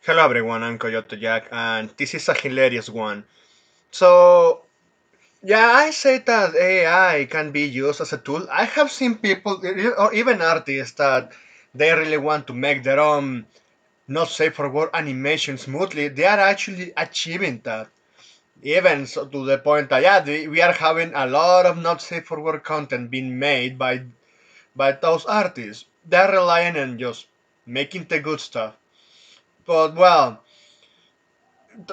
Hello everyone, I'm Coyote Jack, and this is a hilarious one. So, yeah, I say that AI can be used as a tool. I have seen people, or even artists, that they really want to make their own not safe for work animation smoothly. They are actually achieving that. Even so to the point that, yeah, we are having a lot of not safe for work content being made by those artists. They're relying on just making the good stuff. But, well,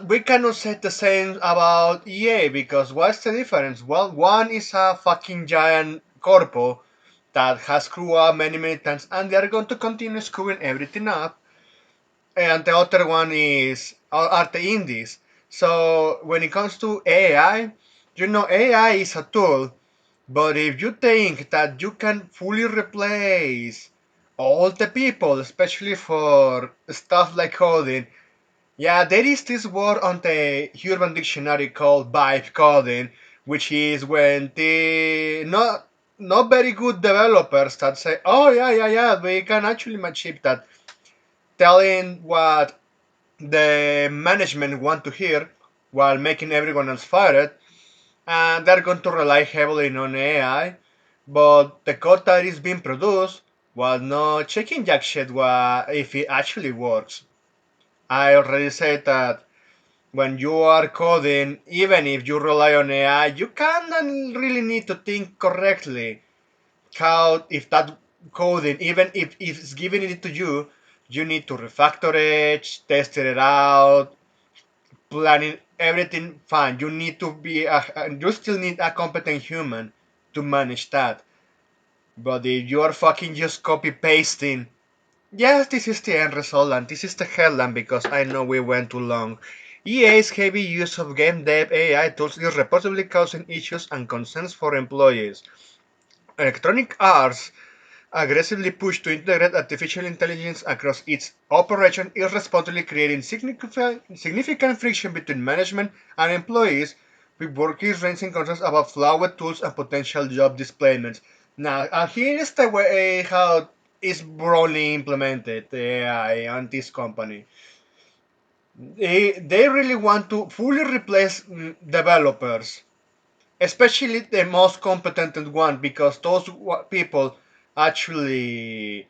we cannot say the same about EA because what's the difference? Well, one is a fucking giant corpo that has screwed up many times and they're going to continue screwing everything up. And the other one are the indies. So when it comes to AI, AI is a tool, but if you think that you can fully replace all the people, especially for stuff like coding, yeah, there is this word on the Urban Dictionary called vibe coding, which is when the not very good developers that say, "Oh yeah, we can actually achieve that," telling what the management want to hear while making everyone else fired, and they're going to rely heavily on AI. But the code that is being produced while not checking jack shit if it actually works. I already said that when you are coding, even if you rely on AI, you kind of really need to think correctly. How, if that coding, even if it's giving it to you, you need to refactor it, test it out, planning everything fine. You need to be, you still need a competent human to manage that. But if you are fucking just copy pasting, yes, this is the end result, and this is the headline because I know we went too long. EA's heavy use of game dev AI tools is reportedly causing issues and concerns for employees. Electronic Arts aggressively pushed to integrate artificial intelligence across its operation is reportedly creating significant friction between management and employees, with workers raising concerns about flawed tools and potential job displacements. Now, here is the way how it's broadly implemented the AI on this company. They really want to fully replace developers, especially the most competent one, because those people actually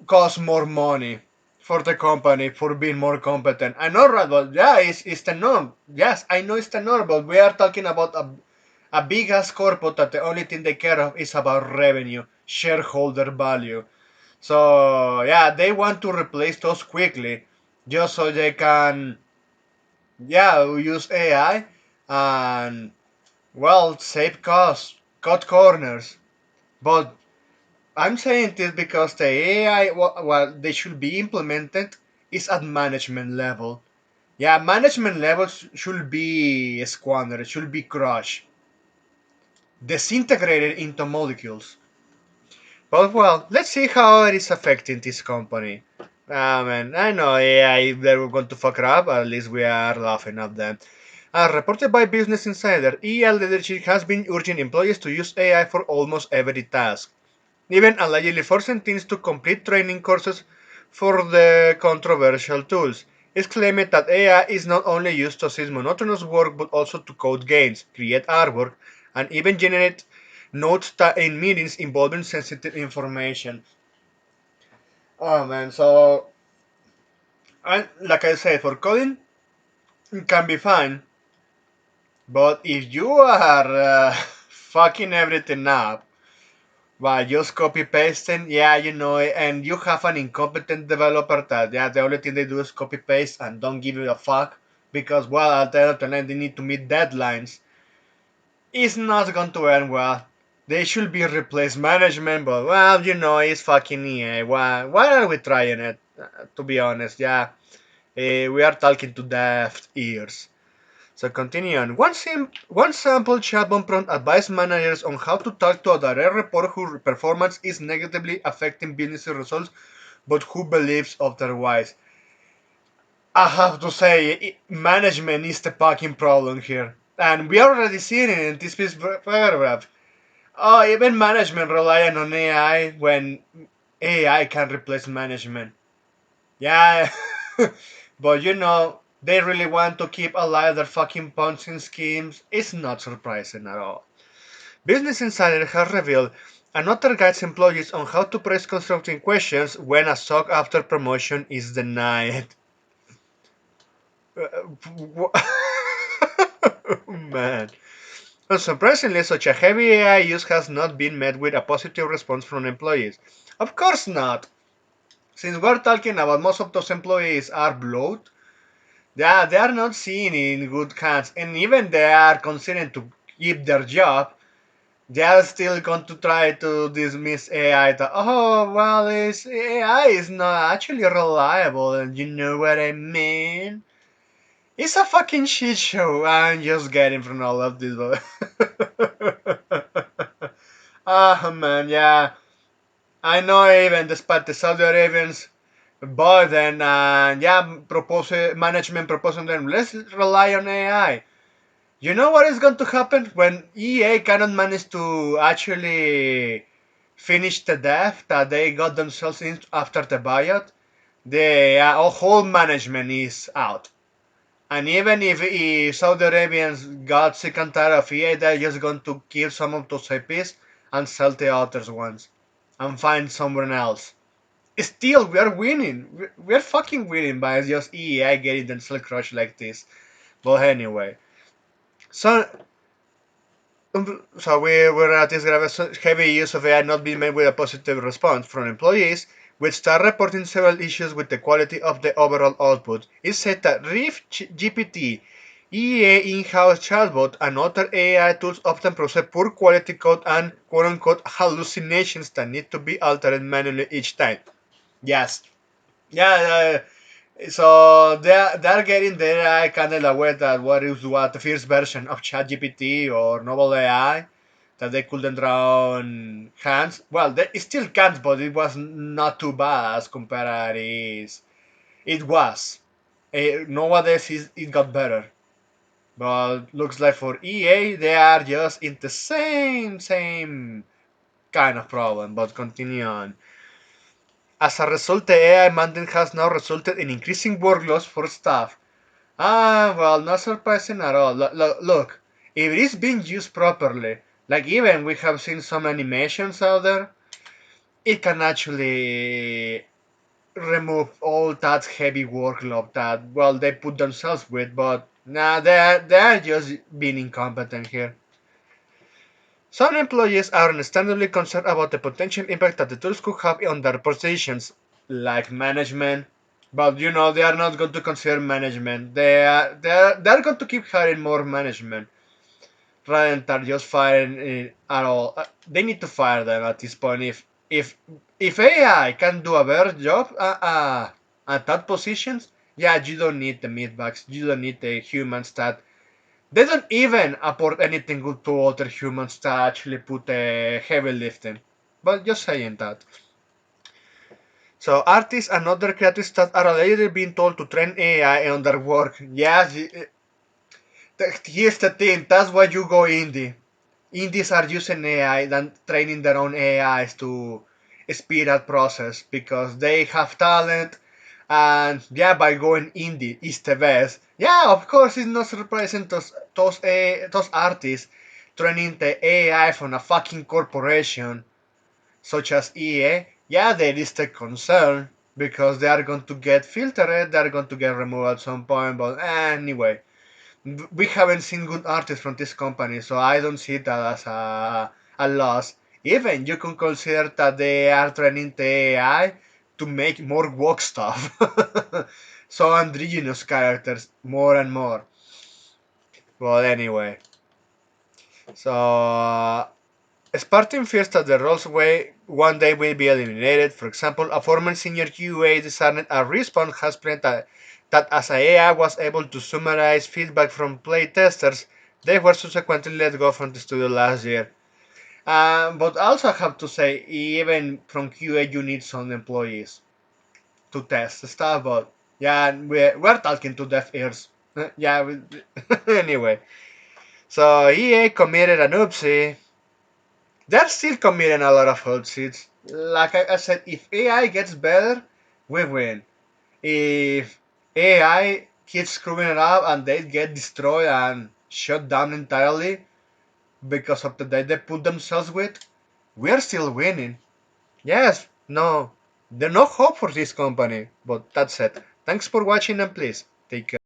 cost more money for the company for being more competent. I know, right? But yeah, it's the norm. Yes, I know it's the norm, but we are talking about a big ass corporate that the only thing they care of is about revenue, shareholder value. So yeah, they want to replace those quickly, just so they can, yeah, use AI and, well, save costs, cut corners. But I'm saying this because the AI, what they should be implemented is at management level. Yeah, management levels should be squandered, should be crushed, disintegrated into molecules. But, well, let's see how it is affecting this company. Man, I know AI, they were going to fuck it up, at least we are laughing at them. As reported by Business Insider, EL leadership has been urging employees to use AI for almost every task, even allegedly forcing teams to complete training courses for the controversial tools. It's claimed that AI is not only used to assist monotonous work but also to code games, create artwork, and even generate notes in meetings involving sensitive information. Oh man, so like I said, for coding it can be fine, but if you are fucking everything up by just copy pasting, yeah, and you have an incompetent developer that, yeah, the only thing they do is copy paste and don't give you a fuck because, well, at the end of the night they need to meet deadlines. It's not going to end well. They should be replaced management, but, well, it's fucking EA. Why are we trying it? To be honest, yeah, we are talking to deaf ears. So continue on. One sample chatbot prompt advised managers on how to talk to a direct report whose performance is negatively affecting business results, but who believes otherwise. I have to say, management is the fucking problem here. And we are already seeing it in this piece paragraph. Oh, even management relying on AI when AI can replace management. Yeah, But they really want to keep alive their fucking Ponzi schemes. It's not surprising at all. Business Insider has revealed another guides employees on how to praise constructive questions when a SOC after promotion is denied. Man. Unsurprisingly, such a heavy AI use has not been met with a positive response from employees. Of course not. Since we're talking about most of those employees are bloat, they are not seen in good hands, and even they are considering to keep their job, they are still going to try to dismiss AI. Oh, well, AI is not actually reliable, and you know what I mean? It's a fucking shit show. I'm just getting from all of this. Ah, man, yeah. I know even despite the Saudi Arabians burden and management proposing them, let's rely on AI. You know what is going to happen when EA cannot manage to actually finish the debt that they got themselves in after the buyout? The whole management is out. And even if Saudi Arabians got sick and tired of EA, they're just going to keep some of those IPs and sell the others ones and find someone else. Still, we are winning. We're fucking winning by just EA getting themselves crushed like this. But anyway, so we were at this heavy use of AI not being met with a positive response from employees, which start reporting several issues with the quality of the overall output. It said that Rift GPT, EA in-house chatbot, and other AI tools often process poor quality code and quote-unquote hallucinations that need to be altered manually each time. Yes. Yeah, so they're getting there kind of aware that what the first version of ChatGPT or Novel AI that they couldn't draw on hands. Well, they still can't, but it was not too bad as compared is it was. Nowadays it got better, but looks like for EA they are just in the same kind of problem. But continue on. As a result, the AI mandate has now resulted in increasing workloads for staff. Well, not surprising at all. Look, if it is being used properly, like even we have seen some animations out there, it can actually remove all that heavy workload that, well, they put themselves with, but nah, they're just being incompetent here. Some employees are understandably concerned about the potential impact that the tools could have on their positions, like management. But they are not going to consider management. They are going to keep hiring more management rather than just firing at all. They need to fire them at this point. If AI can do a better job at that positions, yeah, you don't need the meatbags. You don't need the humans that they don't even apport anything good to other humans to actually put a heavy lifting. But just saying that. So artists and other creative staff are already being told to train AI on their work. Yes, here's the thing. That's why you go indie. Indies are using AI and training their own AIs to speed that process because they have talent. And yeah, by going indie is the best. Yeah, of course, it's not surprising those artists training the AI from a fucking corporation such as EA. Yeah, there is the concern because they are going to get filtered, they are going to get removed at some point. But anyway, we haven't seen good artists from this company, so I don't see that as a loss. Even you can consider that they are training the AI to make more woke stuff. So androgynous characters more and more. Well, anyway, so Spartan fears that the roles way one day will be eliminated. For example, a former senior QA designer at Respawn has claimed that as AI was able to summarize feedback from playtesters, they were subsequently let go from the studio last year. But also I have to say, even from QA, you need some employees to test stuff. But yeah, we're talking to deaf ears. Yeah. Anyway, so EA committed an oopsie. They're still committing a lot of oopsies. Like I said, if AI gets better, we win. If AI keeps screwing it up and they get destroyed and shut down entirely because of the day they put themselves with, we're still winning. Yes, no, there's no hope for this company, but that's it. Thanks for watching and please take care.